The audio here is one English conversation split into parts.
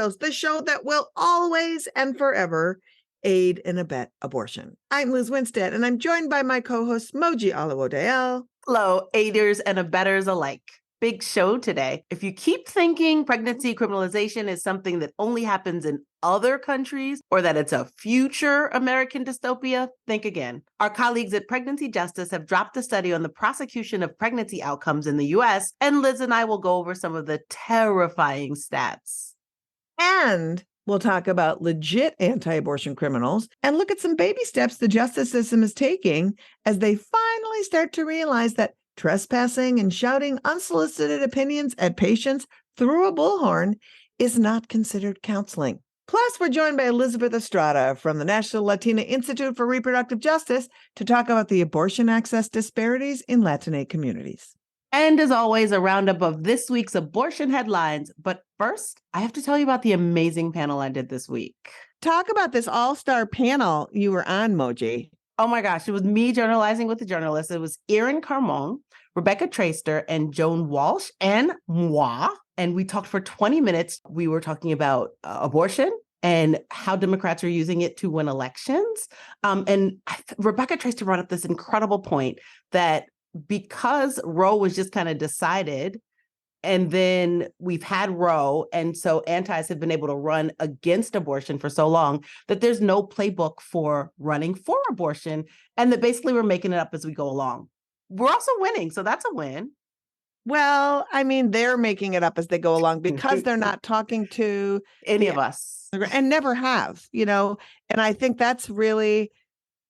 Buzzkills, the show that will always and forever aid and abet abortion. I'm Liz Winstead, and I'm joined by my co-host, Moji Alawode-El. Hello, aiders and abettors alike. Big show today. If you keep thinking pregnancy criminalization is something that only happens in other countries or that it's a future American dystopia, think again. Our colleagues at Pregnancy Justice have dropped a study on the prosecution of pregnancy outcomes in the US, and Liz and I will go over some of the terrifying stats. And we'll talk about legit anti-abortion criminals and look at some baby steps the justice system is taking as they finally start to realize that trespassing and shouting unsolicited opinions at patients through a bullhorn is not considered counseling. Plus, we're joined by Elizabeth Estrada from the National Latina Institute for Reproductive Justice to talk about the abortion access disparities in Latinx communities. And as always, a roundup of this week's abortion headlines. But first, I have to tell you about the amazing panel I did this week. Talk about this all-star panel you were on, Moji. Oh my gosh, it was me journalizing with the journalists. It was Erin Carmon, Rebecca Traister, and Joan Walsh, and moi. And we talked for 20 minutes. We were talking about abortion and how Democrats are using it to win elections. Rebecca Traister brought up this incredible point that because Roe was just kind of decided, and then we've had Roe, and so antis have been able to run against abortion for so long that there's no playbook for running for abortion, and that basically we're making it up as we go along. We're also winning, so that's a win. Well, I mean, they're making it up as they go along because they're not talking to any of us and never have, and I think that's really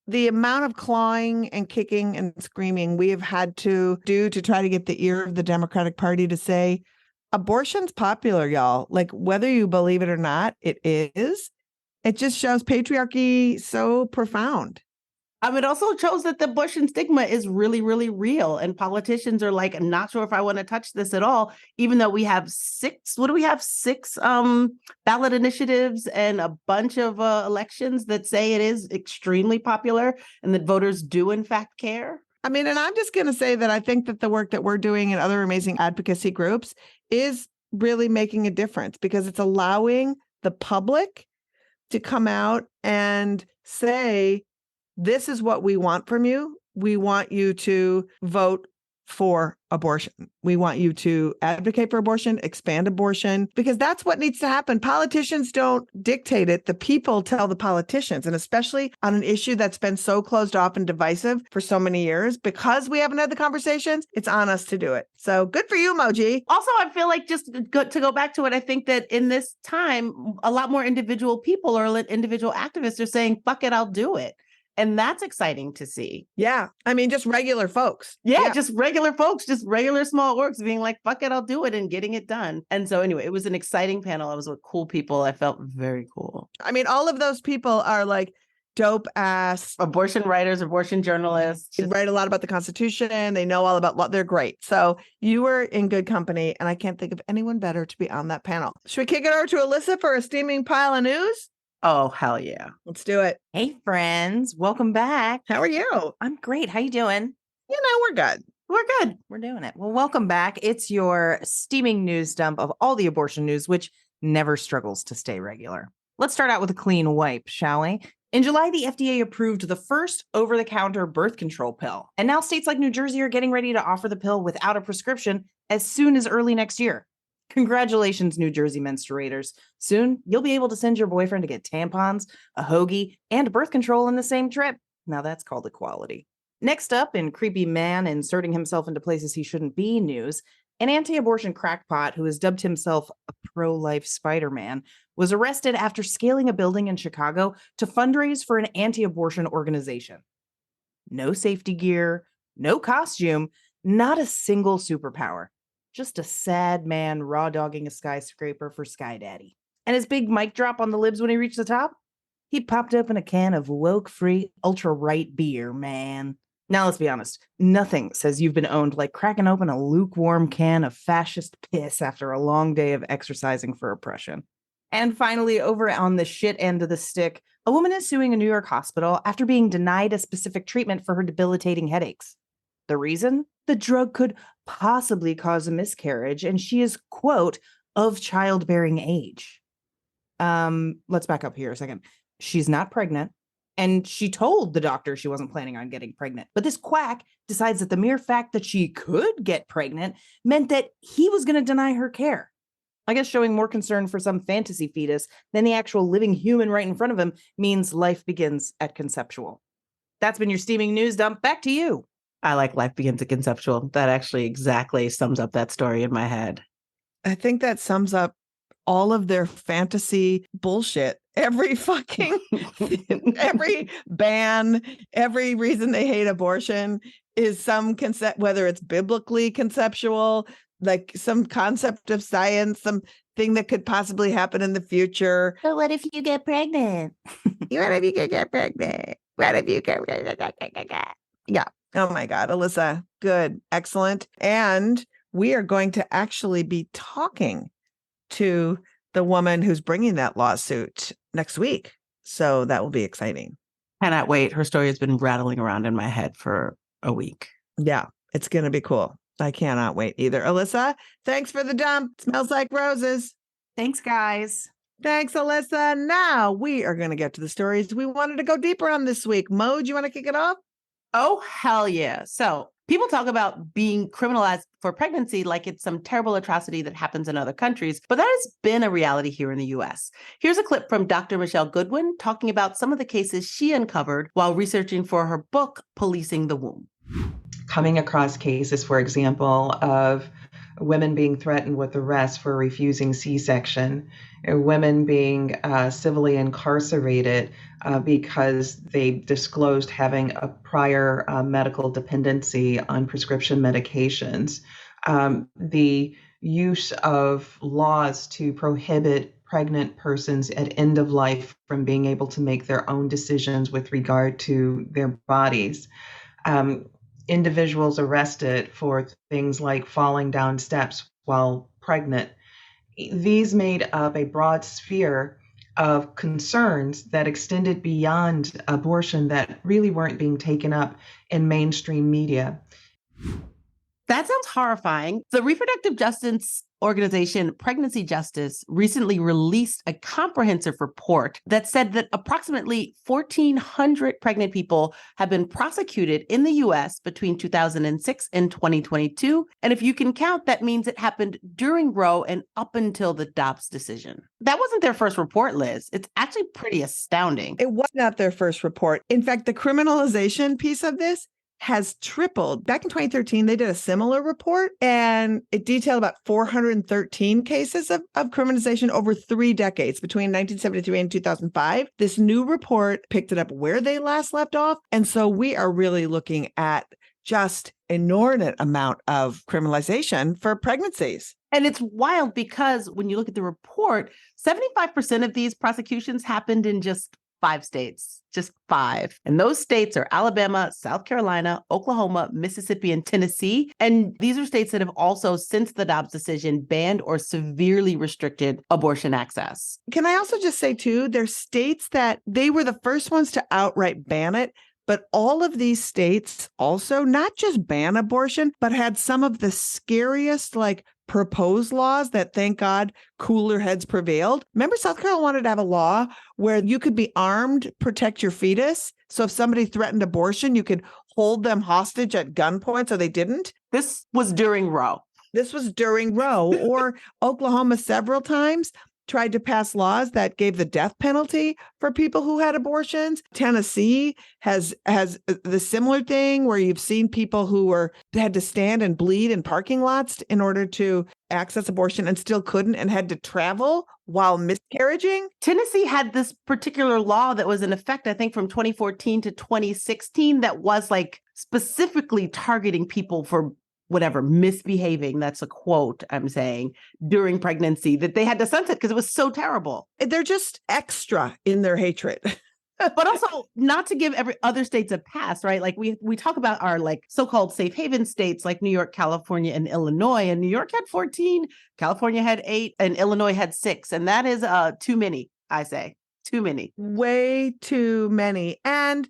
the amount of clawing and kicking and screaming we have had to do to try to get the ear of the Democratic Party to say, abortion's popular, y'all. Like, whether you believe it or not, it is. It just shows patriarchy so profound. It also shows that the abortion stigma is really, really real. And politicians are like, I'm not sure if I want to touch this at all, even though we have six ballot initiatives and a bunch of elections that say it is extremely popular and that voters do, in fact, care. And I'm just going to say that I think that the work that we're doing in other amazing advocacy groups is really making a difference because it's allowing the public to come out and say, this is what we want from you. We want you to vote for abortion. We want you to advocate for abortion, expand abortion, because that's what needs to happen. Politicians don't dictate it. The people tell the politicians, and especially on an issue that's been so closed off and divisive for so many years, because we haven't had the conversations, it's on us to do it. So good for you, Moji. Also, I feel like just to go back to it, I think that in this time, a lot more individual people or individual activists are saying, fuck it, I'll do it. And that's exciting to see. Yeah. Just regular folks. Yeah, just regular folks, just regular small orgs being like, fuck it, I'll do it and getting it done. And so anyway, it was an exciting panel. I was with cool people. I felt very cool. All of those people are like dope ass abortion writers, abortion journalists. They write a lot about the Constitution. They know all about law. They're great. So you were in good company, and I can't think of anyone better to be on that panel. Should we kick it over to Alyssa for a steaming pile of news? Oh, hell yeah. Let's do it. Hey, friends. Welcome back. How are you? I'm great. How you doing? We're good. We're good. We're doing it. Well, welcome back. It's your steaming news dump of all the abortion news, which never struggles to stay regular. Let's start out with a clean wipe, shall we? In July, the FDA approved the first over-the-counter birth control pill. And now states like New Jersey are getting ready to offer the pill without a prescription as soon as early next year. Congratulations, New Jersey menstruators. Soon, you'll be able to send your boyfriend to get tampons, a hoagie, and birth control in the same trip. Now that's called equality. Next up, in creepy man inserting himself into places he shouldn't be news, an anti-abortion crackpot who has dubbed himself a pro-life Spider-Man was arrested after scaling a building in Chicago to fundraise for an anti-abortion organization. No safety gear, no costume, not a single superpower. Just a sad man raw dogging a skyscraper for Sky Daddy. And his big mic drop on the libs when he reached the top? He popped open a can of woke-free, ultra-right beer, man. Now, let's be honest. Nothing says you've been owned like cracking open a lukewarm can of fascist piss after a long day of exercising for oppression. And finally, over on the shit end of the stick, a woman is suing a New York hospital after being denied a specific treatment for her debilitating headaches. The reason? The drug could possibly cause a miscarriage, and she is, quote, of childbearing age. Let's back up here a second. She's not pregnant. And she told the doctor she wasn't planning on getting pregnant. But this quack decides that the mere fact that she could get pregnant meant that he was going to deny her care. I guess showing more concern for some fantasy fetus than the actual living human right in front of him means life begins at conceptual. That's been your steaming news dump. Back to you. I like life begins at conceptual. That actually exactly sums up that story in my head. I think that sums up all of their fantasy bullshit. Every fucking, every ban, every reason they hate abortion is some concept, whether it's biblically conceptual, like some concept of science, something that could possibly happen in the future. But what if you get pregnant? What if you could get pregnant? What if you get Yeah. Oh my God, Alyssa. Good. Excellent. And we are going to actually be talking to the woman who's bringing that lawsuit next week. So that will be exciting. Cannot wait. Her story has been rattling around in my head for a week. Yeah, it's going to be cool. I cannot wait either. Alyssa, thanks for the dump. Smells like roses. Thanks, guys. Thanks, Alyssa. Now we are going to get to the stories we wanted to go deeper on this week. Mo, do you want to kick it off? Oh, hell yeah. So people talk about being criminalized for pregnancy like it's some terrible atrocity that happens in other countries, but that has been a reality here in the US. Here's a clip from Dr. Michelle Goodwin talking about some of the cases she uncovered while researching for her book, Policing the Womb. Coming across cases, for example, of women being threatened with arrest for refusing C-section, or women being civilly incarcerated because they disclosed having a prior medical dependency on prescription medications. The use of laws to prohibit pregnant persons at end of life from being able to make their own decisions with regard to their bodies. Individuals arrested for things like falling down steps while pregnant. These made up a broad sphere of concerns that extended beyond abortion that really weren't being taken up in mainstream media. That sounds horrifying. The reproductive justice organization Pregnancy Justice recently released a comprehensive report that said that approximately 1,400 pregnant people have been prosecuted in the US between 2006 and 2022. And if you can count, that means it happened during Roe and up until the Dobbs decision. That wasn't their first report, Liz. It's actually pretty astounding. It was not their first report. In fact, the criminalization piece of this has tripled. Back in 2013, they did a similar report and it detailed about 413 cases of criminalization over 3 decades between 1973 and 2005. This new report picked it up where they last left off. And so we are really looking at just inordinate amount of criminalization for pregnancies. And it's wild because when you look at the report, 75% of these prosecutions happened in just 5 states, just 5. And those states are Alabama, South Carolina, Oklahoma, Mississippi, and Tennessee. And these are states that have also, since the Dobbs decision, banned or severely restricted abortion access. Can I also just say, too, there's states that they were the first ones to outright ban it. But all of these states also not just ban abortion, but had some of the scariest, proposed laws that, thank God, cooler heads prevailed. Remember, South Carolina wanted to have a law where you could be armed, protect your fetus. So if somebody threatened abortion, you could hold them hostage at gunpoint. So they didn't. This was during Roe. Or Oklahoma several times tried to pass laws that gave the death penalty for people who had abortions. Tennessee has the similar thing where you've seen people who had to stand and bleed in parking lots in order to access abortion and still couldn't and had to travel while miscarriaging. Tennessee had this particular law that was in effect, I think, from 2014 to 2016 that was specifically targeting people for whatever, misbehaving, that's a quote I'm saying, during pregnancy that they had to sunset because it was so terrible. They're just extra in their hatred. But also not to give every other states a pass, right? We talk about our so-called safe haven states like New York, California, and Illinois. And New York had 14, California had 8, and Illinois had 6. And that is too many, I say. Too many. Way too many. And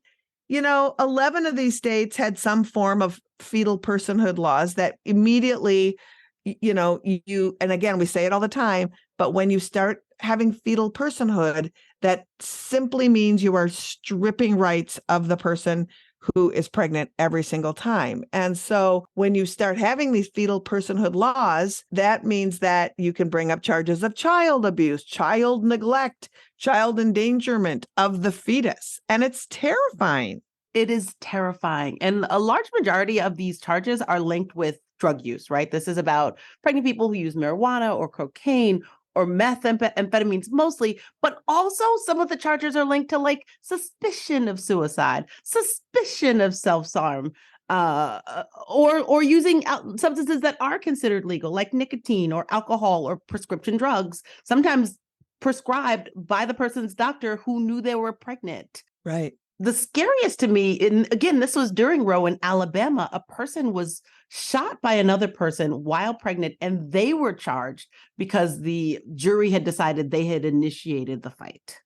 11 of these states had some form of fetal personhood laws that immediately, and again, we say it all the time, but when you start having fetal personhood that simply means you are stripping rights of the person who is pregnant every single time. And so when you start having these fetal personhood laws, that means that you can bring up charges of child abuse, child neglect, child endangerment of the fetus. And it's terrifying. It is terrifying. And a large majority of these charges are linked with drug use, right? This is about pregnant people who use marijuana or cocaine or methamphetamines mostly, but also some of the charges are linked to like suspicion of suicide, suspicion of self-harm, or using substances that are considered legal, like nicotine or alcohol or prescription drugs, sometimes prescribed by the person's doctor who knew they were pregnant. Right. The scariest to me, and again, this was during Roe in Alabama, a person was shot by another person while pregnant, and they were charged because the jury had decided they had initiated the fight.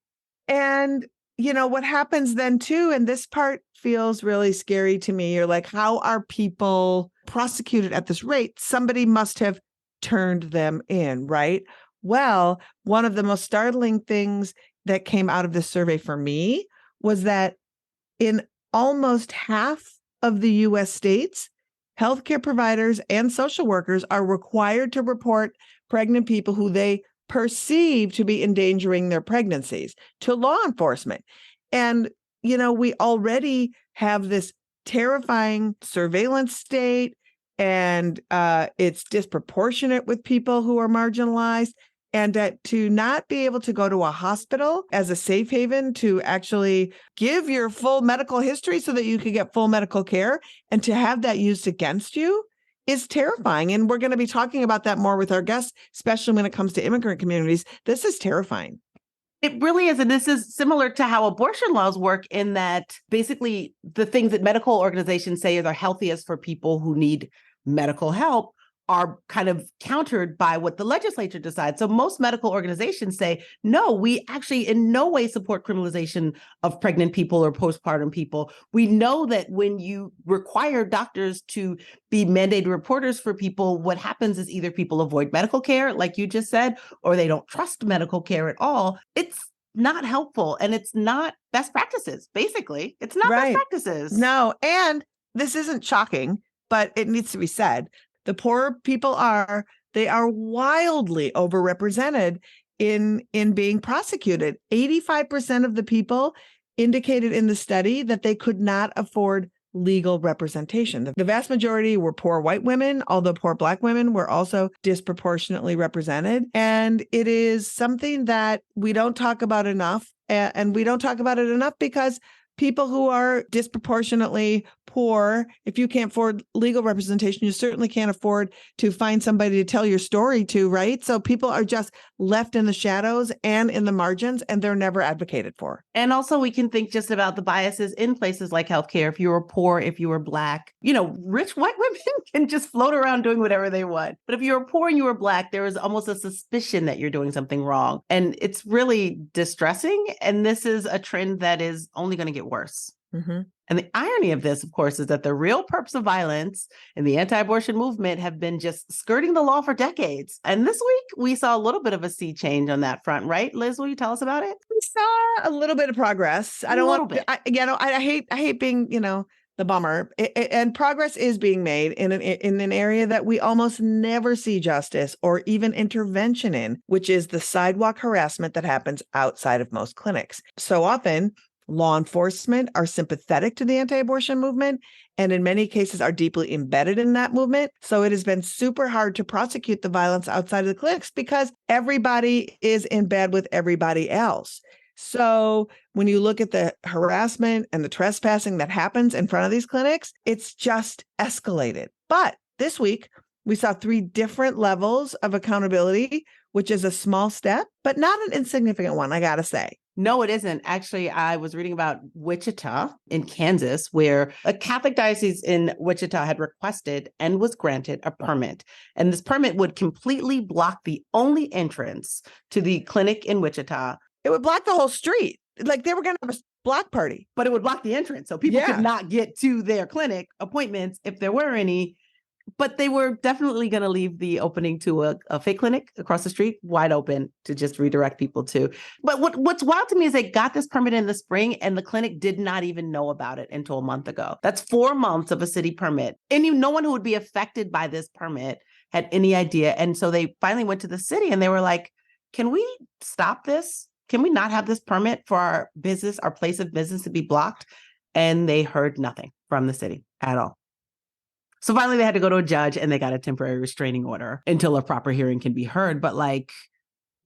And, you know, what happens then too, and this part feels really scary to me, you're like, how are people prosecuted at this rate? Somebody must have turned them in, right? Well, one of the most startling things that came out of this survey for me was that in almost half of the US states, healthcare providers and social workers are required to report pregnant people who they perceive to be endangering their pregnancies to law enforcement. And, you know, we already have this terrifying surveillance state, and it's disproportionate with people who are marginalized. And that to not be able to go to a hospital as a safe haven to actually give your full medical history so that you can get full medical care, and to have that used against you is terrifying. And we're going to be talking about that more with our guests, especially when it comes to immigrant communities. This is terrifying. It really is. And this is similar to how abortion laws work, in that basically the things that medical organizations say are the healthiest for people who need medical help are kind of countered by what the legislature decides. So most medical organizations say, no, we actually in no way support criminalization of pregnant people or postpartum people. We know that when you require doctors to be mandated reporters for people, what happens is either people avoid medical care, like you just said, or they don't trust medical care at all. It's not helpful, and it's not best practices. Basically, it's not Right. best practices. No, and this isn't shocking, but it needs to be said. The poorer people are wildly overrepresented in being prosecuted. 85% of the people indicated in the study that they could not afford legal representation. The vast majority were poor white women, although poor Black women were also disproportionately represented. And it is something that we don't talk about enough. And we don't talk about it enough because people who are disproportionately poor, if you can't afford legal representation, you certainly can't afford to find somebody to tell your story to, right? So people are just left in the shadows and in the margins, and they're never advocated for. And also we can think just about the biases in places like healthcare. If you were poor, if you were Black, you know, rich white women can just float around doing whatever they want. But if you were poor and you were Black, there is almost a suspicion that you're doing something wrong. And it's really distressing. And this is a trend that is only going to get worse. Mm-hmm. And the irony of this, of course, is that the real perps of violence in the anti-abortion movement have been just skirting the law for decades. And this week, we saw a little bit of a sea change on that front, right? Liz, will you tell us about it? We saw a little bit of progress. I don't want to, I hate being, the bummer. And progress is being made in an area that we almost never see justice or even intervention in, which is the sidewalk harassment that happens outside of most clinics. So often, law enforcement are sympathetic to the anti-abortion movement, and in many cases are deeply embedded in that movement. So it has been super hard to prosecute the violence outside of the clinics because everybody is in bed with everybody else. So when you look at the harassment and the trespassing that happens in front of these clinics, it's just escalated. But this week, we saw 3 different levels of accountability, which is a small step, but not an insignificant one, I got to say. No, it isn't. Actually, I was reading about Wichita in Kansas, where a Catholic diocese in Wichita had requested and was granted a permit. And this permit would completely block the only entrance to the clinic in Wichita. It would block the whole street. Like they were going to have a block party. But it would block the entrance. So people could not get to their clinic appointments if there were any But they were definitely going to leave the opening to a fake clinic across the street wide open to just redirect people to. But what's wild to me is they got this permit in the spring and the clinic did not even know about it until a month ago. That's 4 months of a city permit. And no one who would be affected by this permit had any idea. And so they finally went to the city and they were like, can we stop this? Can we not have this permit for our business, our place of business to be blocked? And they heard nothing from the city at all. So finally they had to go to a judge and they got a temporary restraining order until a proper hearing can be heard. But like,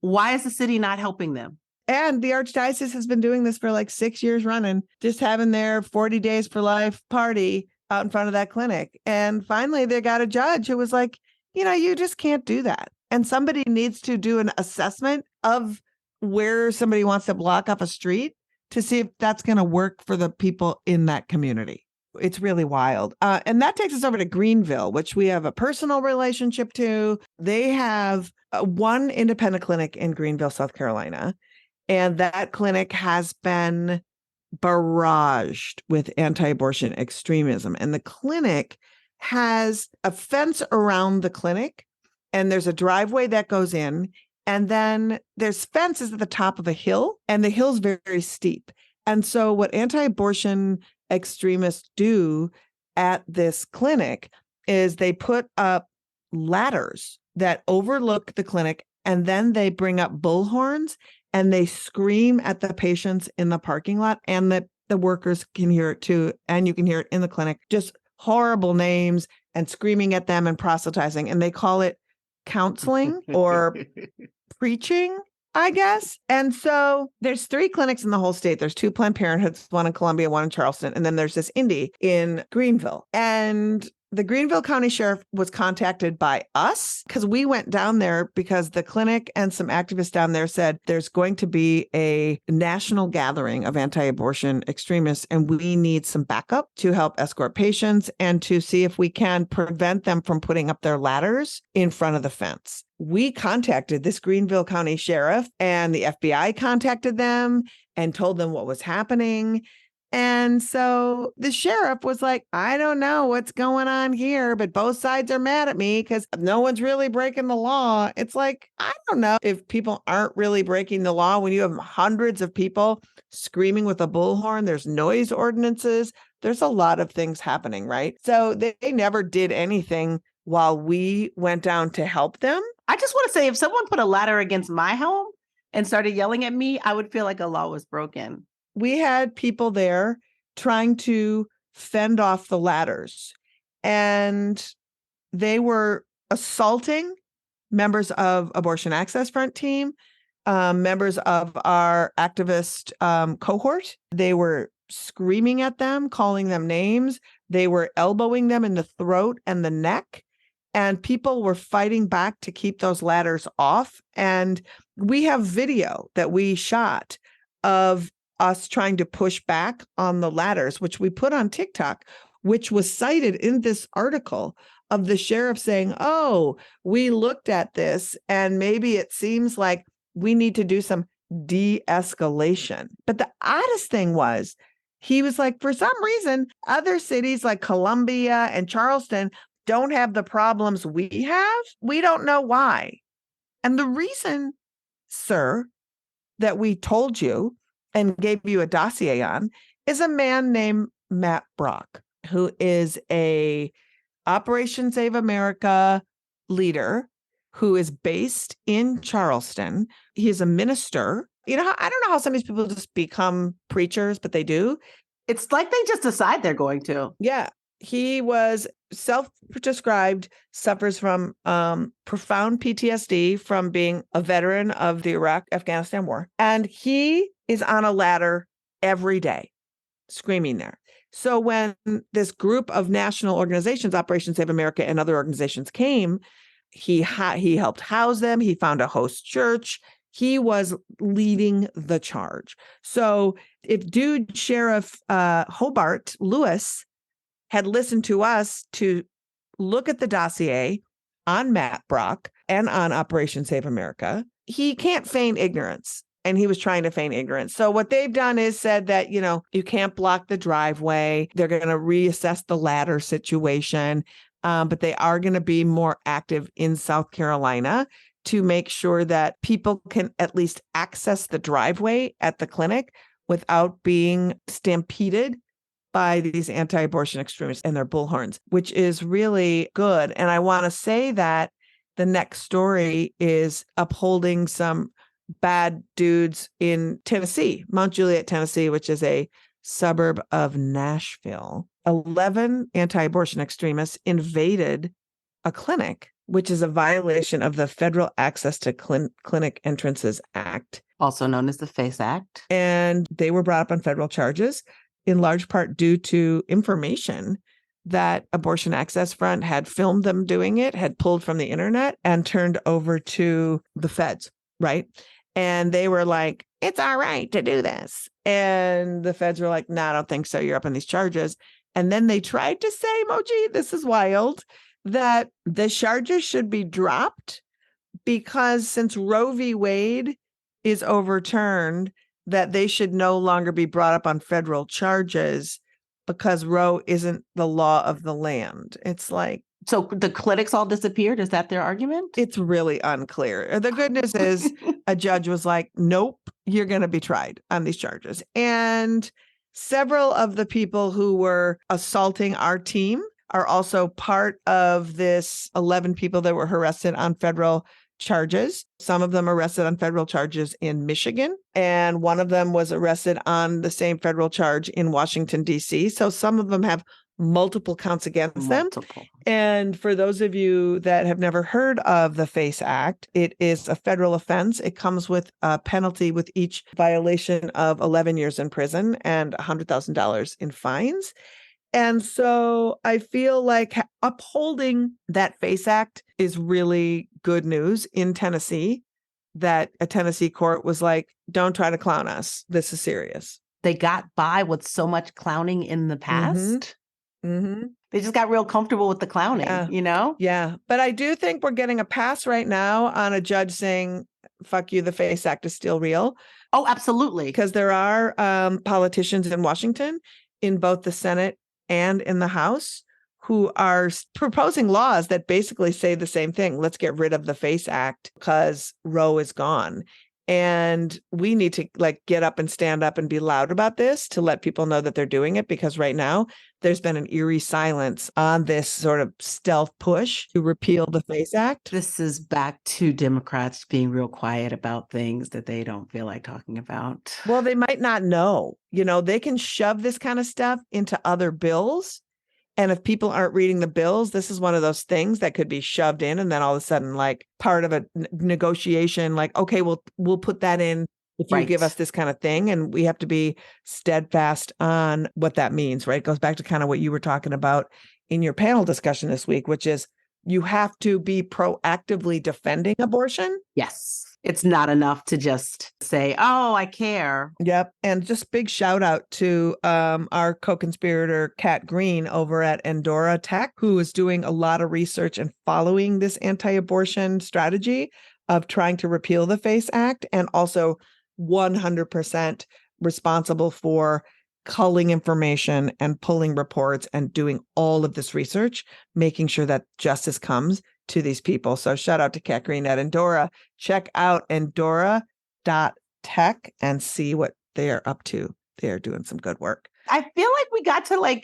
why is the city not helping them? And the Archdiocese has been doing this for like 6 years running, just having their 40 days for life party out in front of that clinic. And finally they got a judge who was like, you just can't do that. And somebody needs to do an assessment of where somebody wants to block off a street to see if that's going to work for the people in that community. It's really wild. And that takes us over to Greenville, which we have a personal relationship to. They have one independent clinic in Greenville, South Carolina. And that clinic has been barraged with anti-abortion extremism. And the clinic has a fence around the clinic, and there's a driveway that goes in. And then there's fences at the top of a hill, and the hill's very, very steep. And so what anti-abortion extremists do at this clinic is they put up ladders that overlook the clinic, and then they bring up bullhorns and they scream at the patients in the parking lot, and the workers can hear it too. And you can hear it in the clinic, just horrible names and screaming at them and proselytizing. And they call it counseling or preaching, I guess. And so there's 3 clinics in the whole state. There's 2 Planned Parenthoods, one in Columbia, one in Charleston. And then there's this Indy in Greenville. And the Greenville County Sheriff was contacted by us because we went down there because the clinic and some activists down there said there's going to be a national gathering of anti-abortion extremists, and we need some backup to help escort patients and to see if we can prevent them from putting up their ladders in front of the fence. We contacted this Greenville County Sheriff, and the FBI contacted them and told them what was happening. And so the sheriff was like, I don't know what's going on here, but both sides are mad at me because no one's really breaking the law. It's like, I don't know if people aren't really breaking the law when you have hundreds of people screaming with a bullhorn. There's noise ordinances. There's a lot of things happening, right? So they never did anything while we went down to help them. I just want to say, if someone put a ladder against my home and started yelling at me, I would feel like a law was broken. We had people there trying to fend off the ladders, and they were assaulting members of Abortion Access Front team, members of our activist cohort. They were screaming at them, calling them names. They were elbowing them in the throat and the neck, and people were fighting back to keep those ladders off. And we have video that we shot of us trying to push back on the ladders, which we put on TikTok, which was cited in this article of the sheriff saying, oh, we looked at this and maybe it seems like we need to do some de-escalation. But the oddest thing was, he was like, for some reason, other cities like Columbia and Charleston don't have the problems we have. We don't know why. And the reason, sir, that we told you and gave you a dossier on is a man named Matt Brock, who is a Operation Save America leader who is based in Charleston. He is a minister. I don't know how some of these people just become preachers, but they do. It's like they just decide they're going to. Yeah. He was self-described, suffers from profound PTSD from being a veteran of the Iraq-Afghanistan war. And he is on a ladder every day, screaming there. So when this group of national organizations, Operation Save America and other organizations came, he helped house them. He found a host church. He was leading the charge. So if dude Sheriff Hobart Lewis had listened to us to look at the dossier on Matt Brock and on Operation Save America, he can't feign ignorance. And he was trying to feign ignorance. So what they've done is said that, you can't block the driveway. They're going to reassess the ladder situation. but they are going to be more active in South Carolina to make sure that people can at least access the driveway at the clinic without being stampeded by these anti-abortion extremists and their bullhorns, which is really good. And I want to say that the next story is upholding some bad dudes in Tennessee, Mount Juliet, Tennessee, which is a suburb of Nashville. 11 anti-abortion extremists invaded a clinic, which is a violation of the Federal Access to Clinic Entrances Act, also known as the FACE Act. And they were brought up on federal charges, in large part due to information that Abortion Access Front had filmed them doing it, had pulled from the internet and turned over to the feds, right? And they were like, it's all right to do this. And the feds were like, no, I don't think so. You're up on these charges. And then they tried to say, Moji, this is wild, that the charges should be dropped because since Roe v. Wade is overturned, that they should no longer be brought up on federal charges because Roe isn't the law of the land. It's like, so the clinics all disappeared. Is that their argument? It's really unclear. The good news is a judge was like, nope, you're going to be tried on these charges. And several of the people who were assaulting our team are also part of this 11 people that were arrested on federal charges. Some of them arrested on federal charges in Michigan, and one of them was arrested on the same federal charge in Washington, D.C. So some of them have multiple counts against them. And for those of you that have never heard of the FACE Act, it is a federal offense. It comes with a penalty with each violation of 11 years in prison and $100,000 in fines. And so I feel like upholding that FACE Act is really good news in Tennessee, that a Tennessee court was like, don't try to clown us. This is serious. They got by with so much clowning in the past. They just got real comfortable with the clowning, you know? Yeah. But I do think we're getting a pass right now on a judge saying, fuck you, the FACE Act is still real. Oh, absolutely. Because there are politicians in Washington, in both the Senate and in the House, who are proposing laws that basically say the same thing. Let's get rid of the FACE Act because Roe is gone. And we need to get up and stand up and be loud about this to let people know that they're doing it, because right now there's been an eerie silence on this sort of stealth push to repeal the FACE Act. This is back to Democrats being real quiet about things that they don't feel like talking about. Well, they might not know. They can shove this kind of stuff into other bills. And if people aren't reading the bills, this is one of those things that could be shoved in. And then all of a sudden, part of a negotiation, okay, we'll put that in if you give us this kind of thing. And we have to be steadfast on what that means, right? It goes back to kind of what you were talking about in your panel discussion this week, which is you have to be proactively defending abortion. Yes. It's not enough to just say, oh, I care. Yep. And just big shout out to our co-conspirator, Kat Green, over at Endora Tech, who is doing a lot of research and following this anti-abortion strategy of trying to repeal the FACE Act, and also 100% responsible for culling information and pulling reports and doing all of this research, making sure that justice comes to these people. So shout out to Kat Green at Endora. Check out endora.tech and see what they are up to. They're doing some good work. I feel like we got to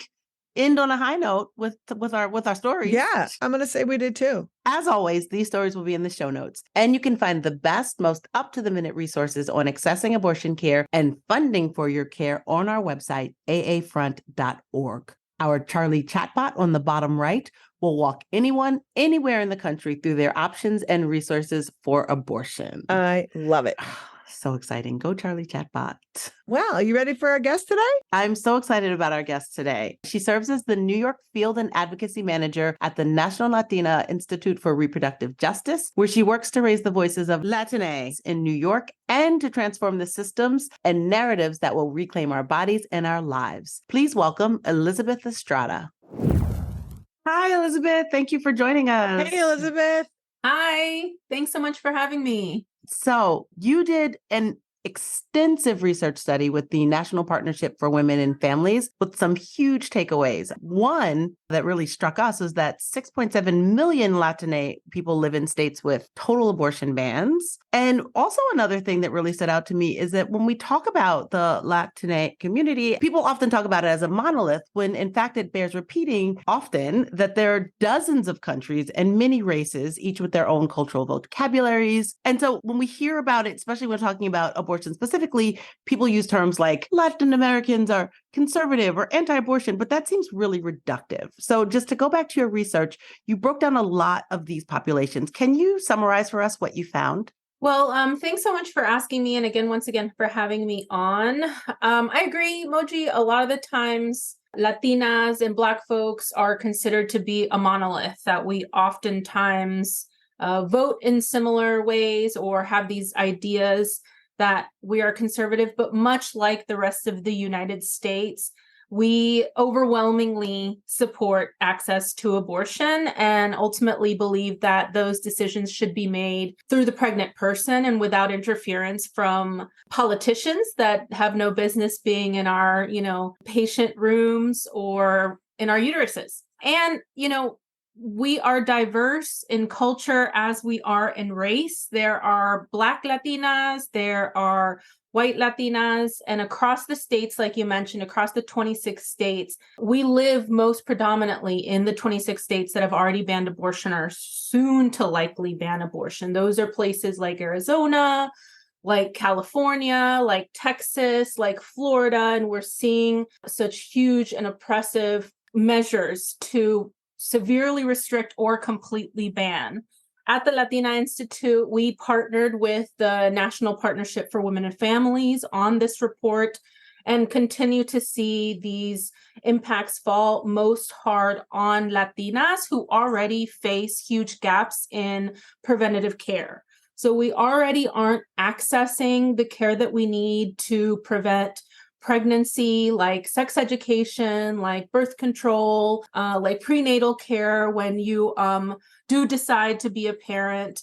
end on a high note with our stories. Yeah, I'm going to say we did too. As always, these stories will be in the show notes, and you can find the best, most up-to-the-minute resources on accessing abortion care and funding for your care on our website, aafront.org. Our Charlie chatbot on the bottom right will walk anyone, anywhere in the country through their options and resources for abortion. I love it. So exciting. Go Charlie chatbot. Well, are you ready for our guest today? I'm so excited about our guest today. She serves as the New York Field and Advocacy Manager at the National Latina Institute for Reproductive Justice, where she works to raise the voices of Latinx in New York and to transform the systems and narratives that will reclaim our bodies and our lives. Please welcome Elizabeth Estrada. Hi, Elizabeth. Thank you for joining us. Hey, Elizabeth. Hi. Thanks so much for having me. So you did an extensive research study with the National Partnership for Women and Families with some huge takeaways. One that really struck us is that 6.7 million Latinx people live in states with total abortion bans. And also another thing that really stood out to me is that when we talk about the Latinx community, people often talk about it as a monolith, when in fact it bears repeating often that there are dozens of countries and many races, each with their own cultural vocabularies. And so when we hear about it, especially when talking about abortion specifically, people use terms like Latin Americans are conservative or anti-abortion, but that seems really reductive. So just to go back to your research, you broke down a lot of these populations. Can you summarize for us what you found? Well, thanks so much for asking me. And again, once again, for having me on. I agree, Moji. A lot of the times, Latinas and Black folks are considered to be a monolith, that we oftentimes vote in similar ways or have these ideas that we are conservative, but much like the rest of the United States, we overwhelmingly support access to abortion and ultimately believe that those decisions should be made through the pregnant person and without interference from politicians that have no business being in our, patient rooms or in our uteruses. And, we are diverse in culture as we are in race. There are Black Latinas, there are white Latinas, and across the states, like you mentioned, across the 26 states, we live most predominantly in the 26 states that have already banned abortion or soon to likely ban abortion. Those are places like Arizona, like California, like Texas, like Florida, and we're seeing such huge and oppressive measures to severely restrict or completely ban. At the Latina Institute, we partnered with the National Partnership for Women and Families on this report and continue to see these impacts fall most hard on Latinas who already face huge gaps in preventative care. So we already aren't accessing the care that we need to prevent pregnancy, like sex education, like birth control, like prenatal care when you do decide to be a parent.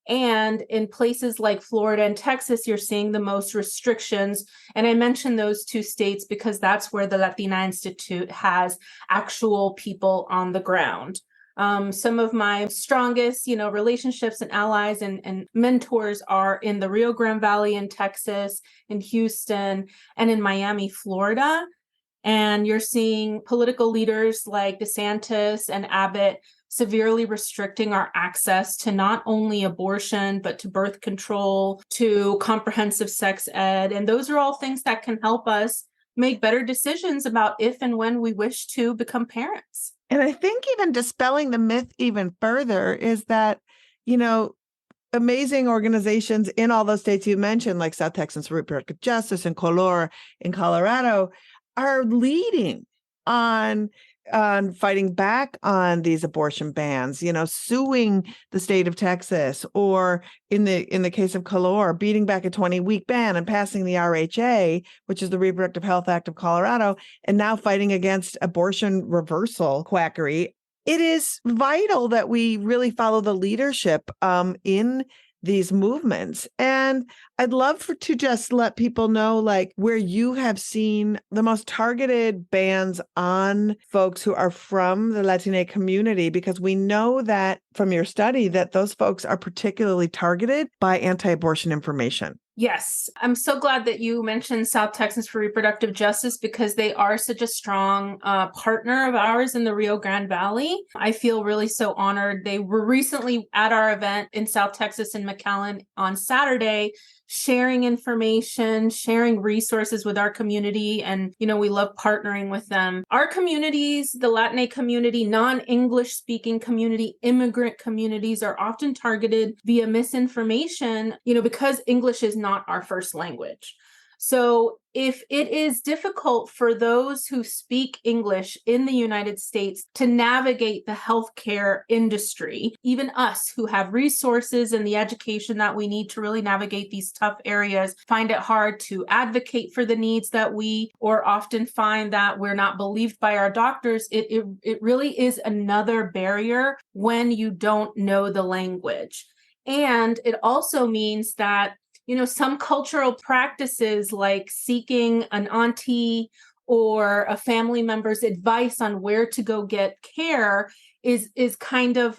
And in places like Florida and Texas, you're seeing the most restrictions. And I mentioned those two states because that's where the Latina Institute has actual people on the ground. Some of my strongest, relationships and allies and mentors are in the Rio Grande Valley in Texas, in Houston, and in Miami, Florida. And you're seeing political leaders like DeSantis and Abbott severely restricting our access to not only abortion, but to birth control, to comprehensive sex ed. And those are all things that can help us make better decisions about if and when we wish to become parents. And I think even dispelling the myth even further is that, amazing organizations in all those states you mentioned, like South Texas Reproductive Justice and Color in Colorado, are leading on fighting back on these abortion bans, suing the state of Texas, or in the case of Color, beating back a 20-week ban and passing the RHA, which is the Reproductive Health Act of Colorado, and now fighting against abortion reversal quackery. It is vital that we really follow the leadership in these movements. And I'd love to just let people know, where you have seen the most targeted bans on folks who are from the Latina community, because we know that from your study that those folks are particularly targeted by anti-abortion information. Yes, I'm so glad that you mentioned South Texas for Reproductive Justice because they are such a strong partner of ours in the Rio Grande Valley. I feel really so honored. They were recently at our event in South Texas in McAllen on Saturday, sharing information, sharing resources with our community. And, we love partnering with them. Our communities, the Latinx community, non-English speaking community, immigrant communities are often targeted via misinformation, because English is not our first language. So if it is difficult for those who speak English in the United States to navigate the healthcare industry, even us who have resources and the education that we need to really navigate these tough areas, find it hard to advocate for the needs that or often find that we're not believed by our doctors, it really is another barrier when you don't know the language. And it also means that some cultural practices like seeking an auntie or a family member's advice on where to go get care is kind of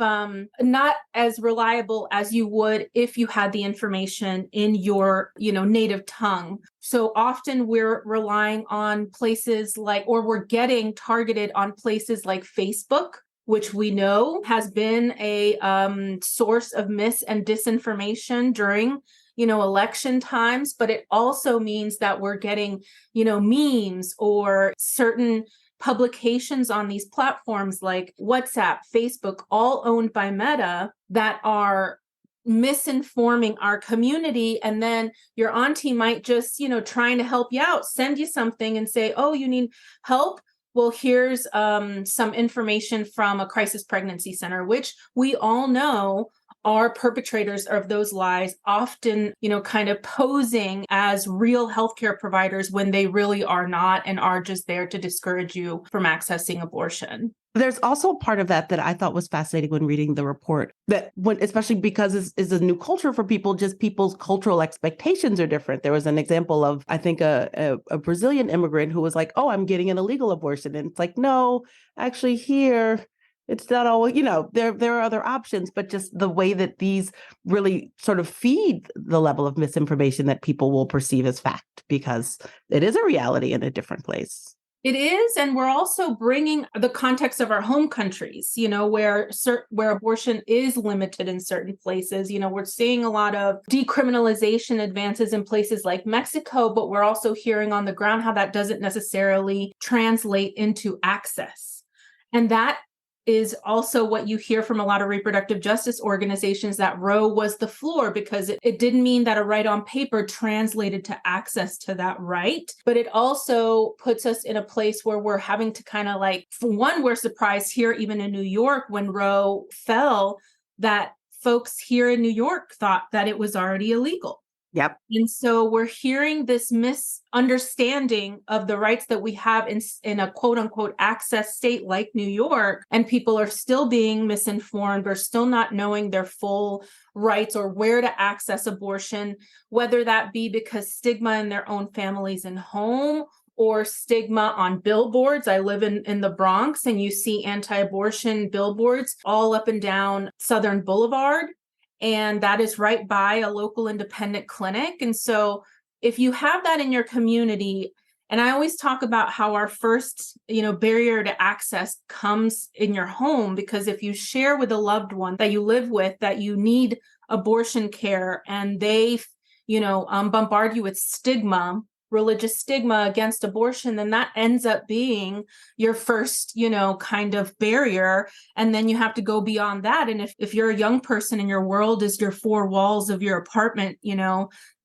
not as reliable as you would if you had the information in your, native tongue. So often we're relying on places or we're getting targeted on places like Facebook, which we know has been a source of mis and disinformation during election times, but it also means that we're getting, memes or certain publications on these platforms like WhatsApp, Facebook, all owned by Meta, that are misinforming our community. And then your auntie might just, trying to help you out, send you something and say, oh, you need help? Well, here's some information from a crisis pregnancy center, which we all know are perpetrators of those lies, often, kind of posing as real healthcare providers when they really are not and are just there to discourage you from accessing abortion. There's also a part of that I thought was fascinating when reading the report, that especially because it's a new culture for people, just people's cultural expectations are different. There was an example of, I think, a Brazilian immigrant who was like, oh, I'm getting an illegal abortion. And it's like, no, actually here, it's not all, there are other options, but just the way that these really sort of feed the level of misinformation that people will perceive as fact, because it is a reality in a different place. It is, and we're also bringing the context of our home countries, where abortion is limited in certain places. We're seeing a lot of decriminalization advances in places like Mexico, but we're also hearing on the ground how that doesn't necessarily translate into access. And that is also what you hear from a lot of reproductive justice organizations, that Roe was the floor, because it didn't mean that a right on paper translated to access to that right. But it also puts us in a place where we're having to kind of for one, we're surprised here, even in New York, when Roe fell, that folks here in New York thought that it was already illegal. Yep. And so we're hearing this misunderstanding of the rights that we have in a quote unquote access state like New York, and people are still being misinformed or still not knowing their full rights or where to access abortion, whether that be because stigma in their own families and home, or stigma on billboards. I live in the Bronx, and you see anti-abortion billboards all up and down Southern Boulevard. And that is right by a local independent clinic. And so if you have that in your community, and I always talk about how our first, barrier to access comes in your home, because if you share with a loved one that you live with that you need abortion care, and they, bombard you with stigma, religious stigma against abortion, then that ends up being your first, kind of barrier. And then you have to go beyond that. And if you're a young person and your world is your four walls of your apartment,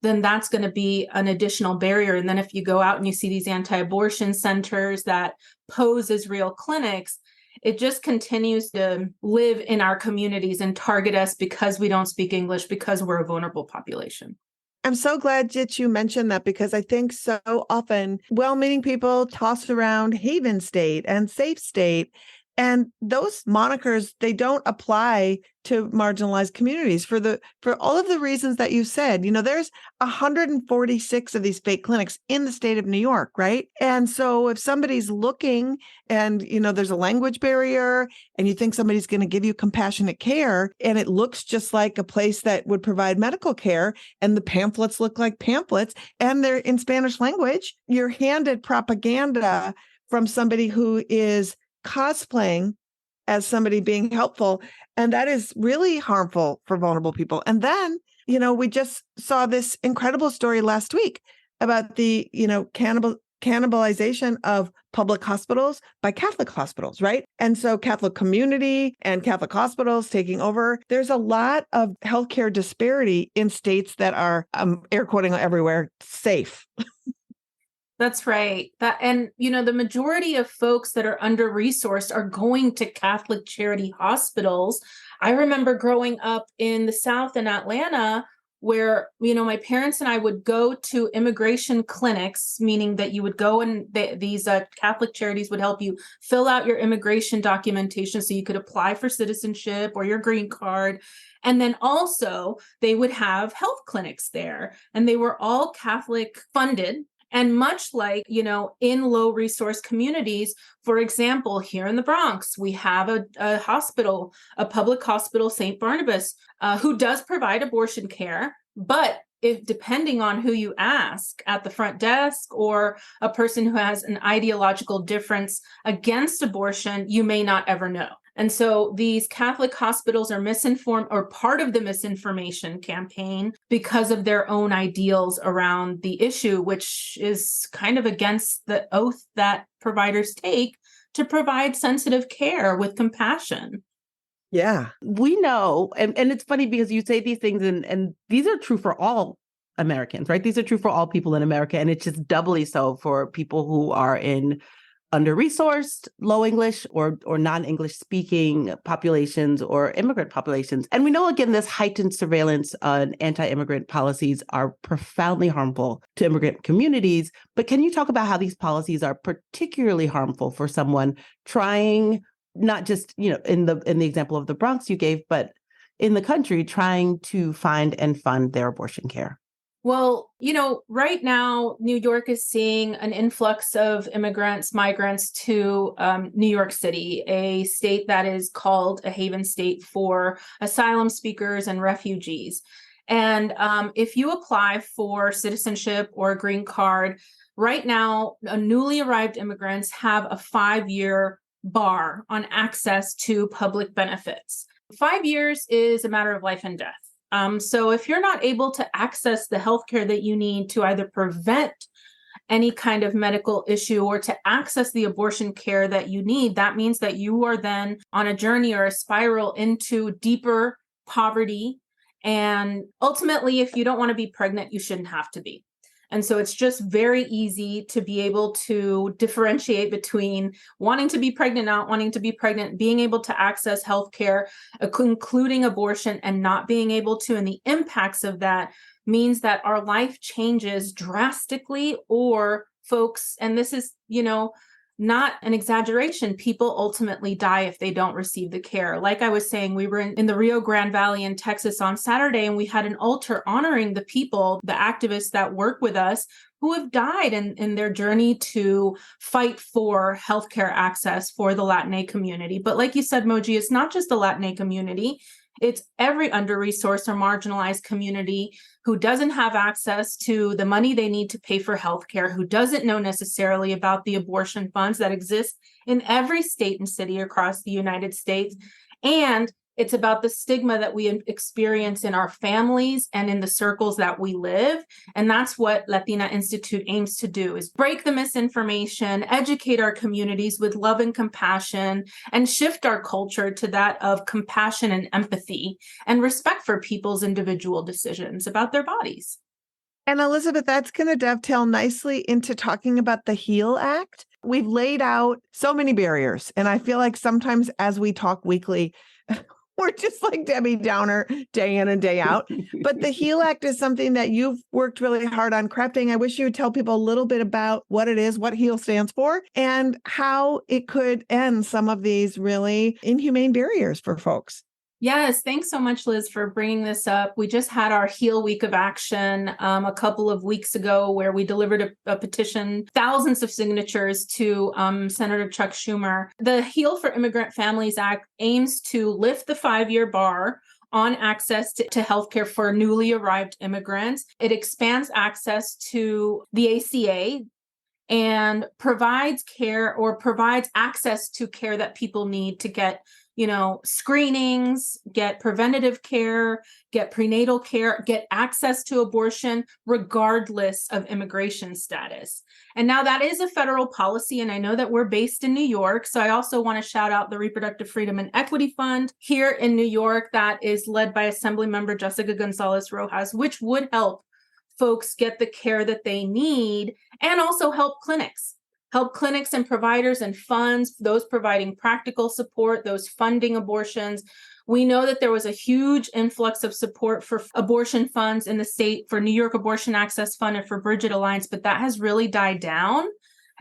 then that's going to be an additional barrier. And then if you go out and you see these anti-abortion centers that pose as real clinics, it just continues to live in our communities and target us because we don't speak English, because we're a vulnerable population. I'm so glad that you mentioned that, because I think so often well-meaning people toss around Haven State and Safe State, and those monikers, they don't apply to marginalized communities for all of the reasons that you said. There's 146 of these fake clinics in the state of New York, right? And so if somebody's looking and, there's a language barrier, and you think somebody's going to give you compassionate care, and it looks just like a place that would provide medical care, and the pamphlets look like pamphlets, and they're in Spanish language, you're handed propaganda from somebody who is cosplaying as somebody being helpful. And that is really harmful for vulnerable people. And then, we just saw this incredible story last week about the, cannibalization of public hospitals by Catholic hospitals, right? And so Catholic community and Catholic hospitals taking over. There's a lot of healthcare disparity in states that are, air quoting everywhere, safe. That's right. The majority of folks that are under-resourced are going to Catholic charity hospitals. I remember growing up in the South in Atlanta, where, my parents and I would go to immigration clinics, meaning that you would go and these Catholic charities would help you fill out your immigration documentation so you could apply for citizenship or your green card. And then also they would have health clinics there, and they were all Catholic funded. And much like, in low resource communities, for example, here in the Bronx, we have a hospital, a public hospital, St. Barnabas, who does provide abortion care. But depending on who you ask at the front desk or a person who has an ideological difference against abortion, you may not ever know. And so these Catholic hospitals are misinformed, or part of the misinformation campaign, because of their own ideals around the issue, which is kind of against the oath that providers take to provide sensitive care with compassion. Yeah. We know, and it's funny because you say these things, and these are true for all Americans, right? These are true for all people in America, and it's just doubly so for people who are in under-resourced, low English or non-English speaking populations or immigrant populations. And we know, again, this heightened surveillance and anti-immigrant policies are profoundly harmful to immigrant communities. But can you talk about how these policies are particularly harmful for someone trying, not just, in the example of the Bronx you gave, but in the country, trying to find and fund their abortion care? Well, right now, New York is seeing an influx of migrants to New York City, a state that is called a haven state for asylum seekers and refugees. And if you apply for citizenship or a green card, right now, newly arrived immigrants have a 5-year bar on access to public benefits. 5 years is a matter of life and death. So if you're not able to access the healthcare that you need to either prevent any kind of medical issue or to access the abortion care that you need, that means that you are then on a journey or a spiral into deeper poverty. And ultimately, if you don't want to be pregnant, you shouldn't have to be. And so it's just very easy to be able to differentiate between wanting to be pregnant, not wanting to be pregnant, being able to access healthcare, including abortion, and not being able to. And the impacts of that means that our life changes drastically, or folks, and this is, not an exaggeration, people ultimately die if they don't receive the care. Like I was saying, we were in the Rio Grande Valley in Texas on Saturday, and we had an altar honoring the people, the activists that work with us, who have died in their journey to fight for healthcare access for the Latinx community. But like you said, Moji, it's not just the Latinx community. It's every under-resourced or marginalized community who doesn't have access to the money they need to pay for healthcare, who doesn't know necessarily about the abortion funds that exist in every state and city across the United States. And it's about the stigma that we experience in our families and in the circles that we live. And that's what Latina Institute aims to do, is break the misinformation, educate our communities with love and compassion, and shift our culture to that of compassion and empathy and respect for people's individual decisions about their bodies. And Elizabeth, that's going to dovetail nicely into talking about the HEAL Act. We've laid out so many barriers, and I feel like sometimes as we talk weekly, we're just like Debbie Downer day in and day out. But the HEAL Act is something that you've worked really hard on crafting. I wish you would tell people a little bit about what it is, what HEAL stands for, and how it could end some of these really inhumane barriers for folks. Yes, thanks so much, Liz, for bringing this up. We just had our HEAL Week of Action a couple of weeks ago, where we delivered a petition, thousands of signatures to Senator Chuck Schumer. The HEAL for Immigrant Families Act aims to lift the 5-year bar on access to healthcare for newly arrived immigrants. It expands access to the ACA and provides care, or provides access to care that people need to get screenings, get preventative care, get prenatal care, get access to abortion, regardless of immigration status. And now that is a federal policy, and I know that we're based in New York, so I also want to shout out the Reproductive Freedom and Equity Fund here in New York that is led by Assemblymember Jessica Gonzalez Rojas, which would help folks get the care that they need, and also help clinics and providers and funds, those providing practical support, those funding abortions, We know that there was a huge influx of support for abortion funds in the state, for New York Abortion Access Fund and for Bridget Alliance, but that has really died down.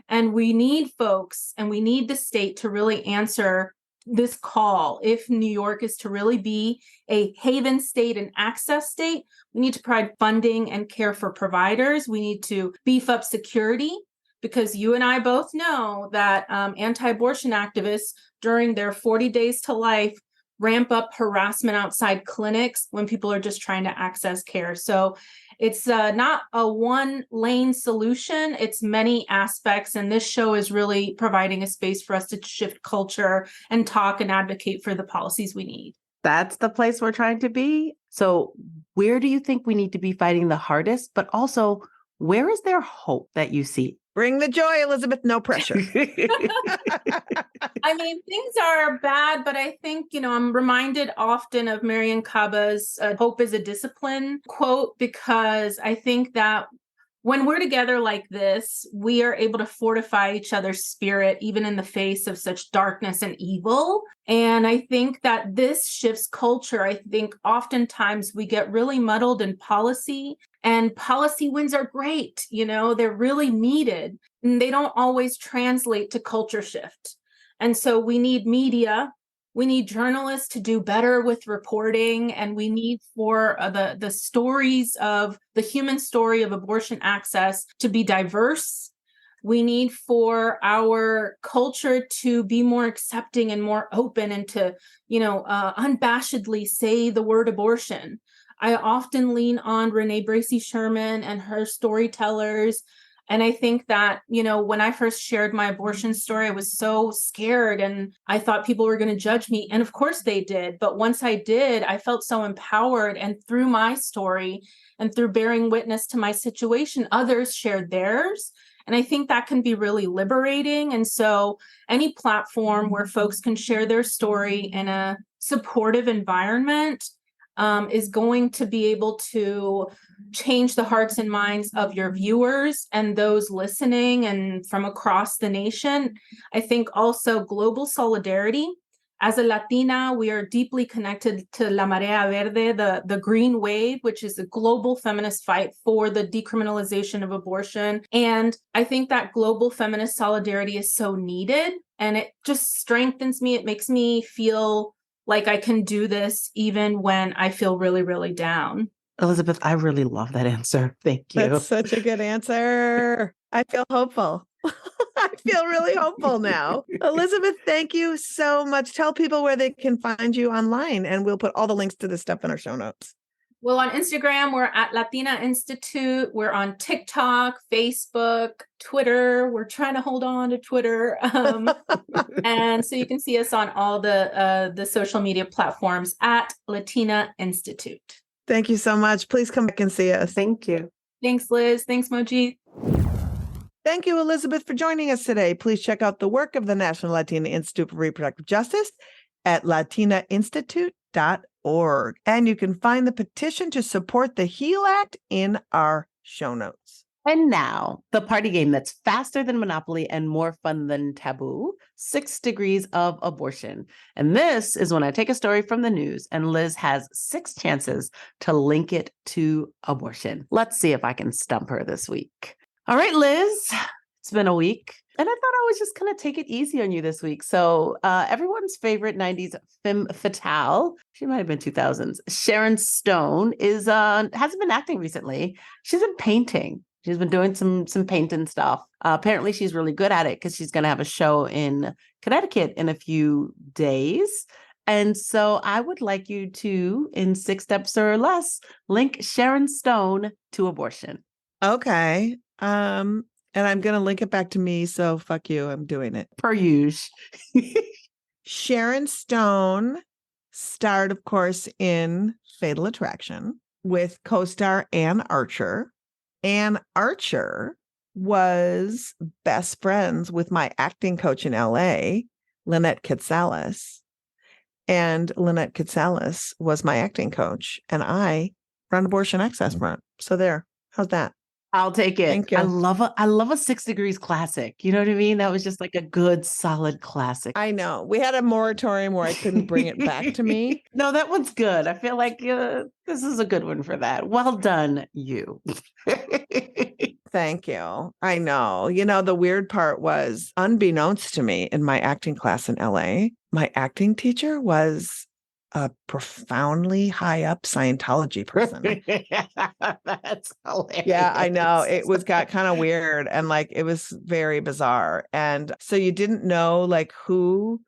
And we need folks and we need the state to really answer this call. If New York is to really be a haven state and access state, we need to provide funding and care for providers. We need to beef up security, because you and I both know that anti-abortion activists during their 40 days to life ramp up harassment outside clinics when people are just trying to access care. So it's not a one lane solution. It's many aspects. And this show is really providing a space for us to shift culture and talk and advocate for the policies we need. That's the place we're trying to be. So where do you think we need to be fighting the hardest? But also, where is there hope that you see? Bring the joy, Elizabeth. No pressure. I mean, things are bad, but I think, I'm reminded often of Marian Kaba's hope is a discipline quote, because I think that when we're together like this, we are able to fortify each other's spirit, even in the face of such darkness and evil. And I think that this shifts culture. I think oftentimes we get really muddled in policy, and policy wins are great. They're really needed, and they don't always translate to culture shift. And so we need media. We need journalists to do better with reporting, and we need for the stories of the human story of abortion access to be diverse. We need for our culture to be more accepting and more open, and to, unabashedly say the word abortion. I often lean on Renee Bracy Sherman and her storytellers. And I think that, when I first shared my abortion story, I was so scared and I thought people were going to judge me. And of course they did. But once I did, I felt so empowered. And through my story and through bearing witness to my situation, others shared theirs. And I think that can be really liberating. And so any platform where folks can share their story in a supportive environment is going to be able to change the hearts and minds of your viewers and those listening and from across the nation. I think also global solidarity. As a Latina, we are deeply connected to La Marea Verde, the green wave, which is a global feminist fight for the decriminalization of abortion. And I think that global feminist solidarity is so needed, and it just strengthens me. It makes me feel like I can do this even when I feel really, really down. Elizabeth, I really love that answer. Thank you. That's such a good answer. I feel hopeful. I feel really hopeful now. Elizabeth, thank you so much. Tell people where they can find you online, and we'll put all the links to this stuff in our show notes. Well, on Instagram, we're at Latina Institute. We're on TikTok, Facebook, Twitter. We're trying to hold on to Twitter. And so you can see us on all the social media platforms at Latina Institute. Thank you so much. Please come back and see us. Thank you. Thanks, Liz. Thanks, Moji. Thank you, Elizabeth, for joining us today. Please check out the work of the National Latina Institute for Reproductive Justice at latinainstitute.org. And you can find the petition to support the HEAL Act in our show notes. And now, the party game that's faster than Monopoly and more fun than Taboo, 6 Degrees of Abortion. And this is when I take a story from the news and Liz has 6 chances to link it to abortion. Let's see if I can stump her this week. All right, Liz, it's been a week. And I thought I was just going to take it easy on you this week. So everyone's favorite 90s femme fatale, she might have been 2000s, Sharon Stone hasn't been acting recently. She's been painting. She's been doing some painting stuff. Apparently, she's really good at it because she's going to have a show in Connecticut in a few days. And so I would like you to, in 6 steps or less, link Sharon Stone to abortion. Okay. And I'm going to link it back to me. So fuck you. I'm doing it. Per usual. Sharon Stone starred, of course, in Fatal Attraction with co-star Ann Archer. Ann Archer was best friends with my acting coach in LA, Lynette Katsalis. And Lynette Katsalis was my acting coach. And I run Abortion Access Front. So there. How's that? I'll take it. Thank you. I love a 6 Degrees classic. You know what I mean? That was just like a good, solid classic. I know. We had a moratorium where I couldn't bring it back to me. No, that one's good. I feel like this is a good one for that. Well done, you. Thank you. I know. The weird part was, unbeknownst to me in my acting class in LA, my acting teacher was a profoundly high up Scientology person. That's hilarious. Yeah, I know. It got kind of weird and it was very bizarre. And so you didn't know who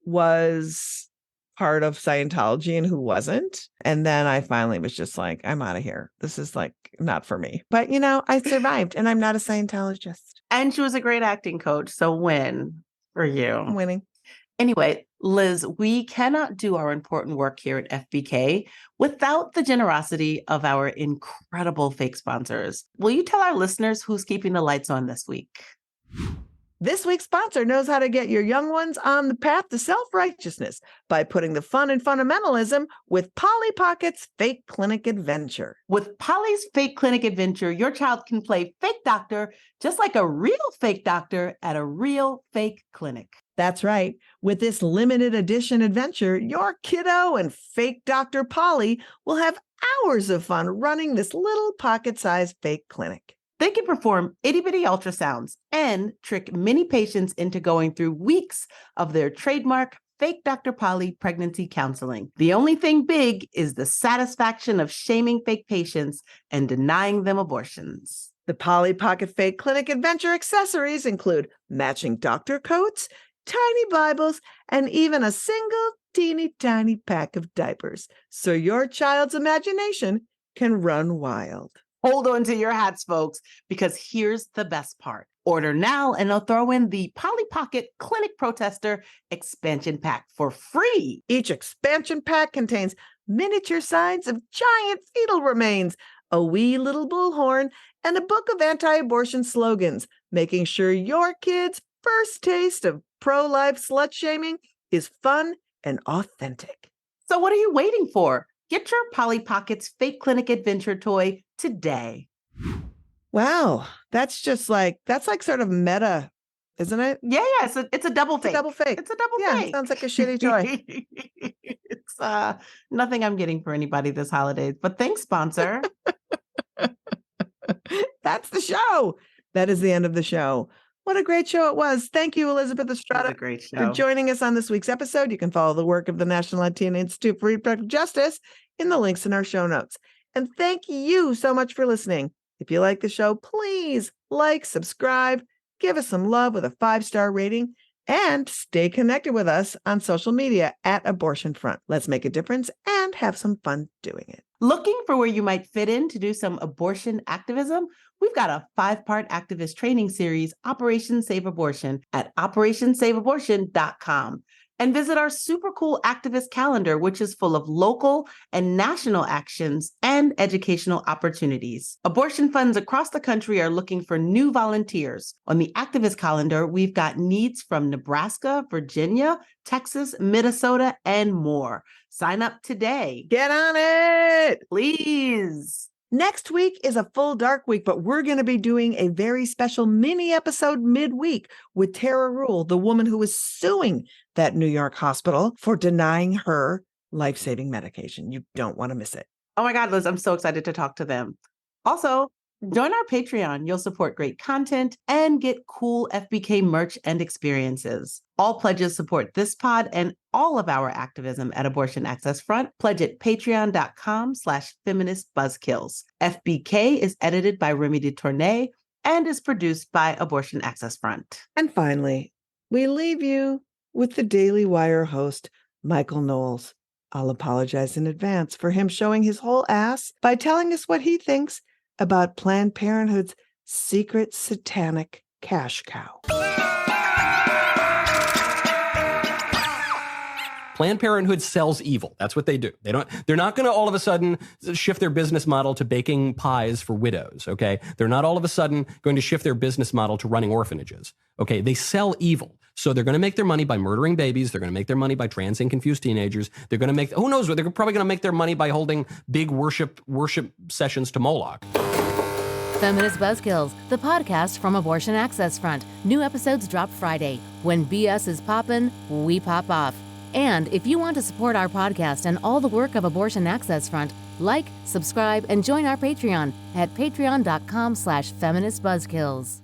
was part of Scientology and who wasn't. And then I finally was just like, I'm out of here. This is not for me. But I survived and I'm not a Scientologist. And she was a great acting coach. So win for you. I'm winning. Anyway, Liz, we cannot do our important work here at FBK without the generosity of our incredible fake sponsors. Will you tell our listeners who's keeping the lights on this week? This week's sponsor knows how to get your young ones on the path to self-righteousness by putting the fun in fundamentalism with Polly Pocket's Fake Clinic Adventure. With Polly's Fake Clinic Adventure, your child can play fake doctor just like a real fake doctor at a real fake clinic. That's right. With this limited edition adventure, your kiddo and fake Dr. Polly will have hours of fun running this little pocket-sized fake clinic. They can perform itty-bitty ultrasounds and trick many patients into going through weeks of their trademark fake Dr. Polly pregnancy counseling. The only thing big is the satisfaction of shaming fake patients and denying them abortions. The Polly Pocket Fake Clinic Adventure accessories include matching doctor coats, tiny Bibles, and even a single teeny tiny pack of diapers, so your child's imagination can run wild. Hold on to your hats, folks, because here's the best part. Order now and they'll throw in the Polly Pocket Clinic Protester Expansion Pack for free. Each expansion pack contains miniature signs of giant fetal remains, a wee little bullhorn, and a book of anti-abortion slogans, making sure your kid's first taste of pro-life slut-shaming is fun and authentic. So what are you waiting for? Get your Polly Pockets Fake Clinic Adventure toy today. Wow, that's sort of meta, isn't it? Yeah, it's a double fake. It's a double fake. It's a double Yeah, fake. sounds like a shitty toy. It's nothing I'm getting for anybody this holidays, but thanks, sponsor. That's the show. That is the end of the show. What a great show it was. Thank you, Elizabeth Estrada, a great show. for joining us on this week's episode. You can follow the work of the National Latina Institute for Reproductive Justice in the links in our show notes. And thank you so much for listening. If you like the show, please subscribe, give us some love with a 5-star rating, and stay connected with us on social media at Abortion Front. Let's make a difference and have some fun doing it. Looking for where you might fit in to do some abortion activism? We've got a 5-part activist training series, Operation Save Abortion, at operationsaveabortion.com. And visit our super cool activist calendar, which is full of local and national actions and educational opportunities. Abortion funds across the country are looking for new volunteers. On the activist calendar, we've got needs from Nebraska, Virginia, Texas, Minnesota, and more. Sign up today. Get on it, please. Next week is a full dark week, but we're going to be doing a very special mini episode midweek with Tara Rule, the woman who was suing that New York hospital for denying her life-saving medication. You don't want to miss it. Oh my God, Liz, I'm so excited to talk to them. Also, join our Patreon. You'll support great content and get cool FBK merch and experiences. All pledges support this pod and all of our activism at Abortion Access Front. Pledge at patreon.com/Feminist Buzzkills. FBK is edited by Remy DeTournay and is produced by Abortion Access Front. And finally, we leave you with the Daily Wire host, Michael Knowles. I'll apologize in advance for him showing his whole ass by telling us what he thinks about Planned Parenthood's secret satanic cash cow. Planned Parenthood sells evil. That's what they do. They're not going to all of a sudden shift their business model to baking pies for widows, okay? They're not all of a sudden going to shift their business model to running orphanages, okay? They sell evil. So they're going to make their money by murdering babies. They're going to make their money by trans and confused teenagers. They're going to make, who knows what, they're probably going to make their money by holding big worship sessions to Moloch. Feminist Buzzkills, the podcast from Abortion Access Front. New episodes drop Friday. When BS is poppin', we pop off. And if you want to support our podcast and all the work of Abortion Access Front, like, subscribe, and join our Patreon at patreon.com/feministbuzzkills.